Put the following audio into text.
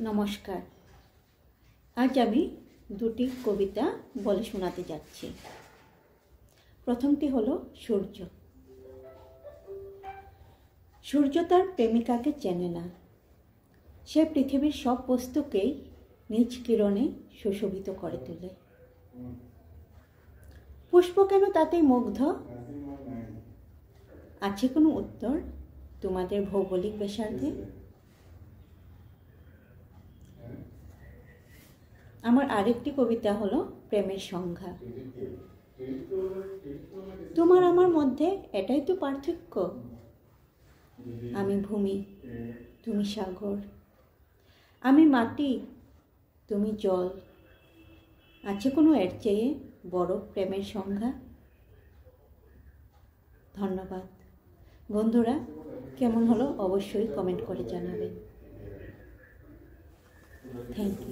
নমস্কার। আজ আমি দুটি কবিতা বলে শোনাতে যাচ্ছি। প্রথমটি হলো সূর্য। সূর্য তার প্রেমিকাকে চেনে না, সে পৃথিবীর সব বস্তুকেই নিজ কিরণে সুশোভিত করে তোলে। পুষ্প কেন তাতেই মুগ্ধ? আছে কোনো উত্তর তোমাদের ভৌগোলিক ব্যাসার্ধে? আমার আরেকটি কবিতা হলো প্রেমের সংজ্ঞা। তোমার আমার মধ্যে এটাই তো পার্থক্য, আমি ভূমি তুমি সাগর, আমি মাটি তুমি জল। আছে কোনো এর চেয়ে বড় প্রেমের সংজ্ঞা? ধন্যবাদ বন্ধুরা, কেমন হলো অবশ্যই কমেন্ট করে জানাবেন। Thank you.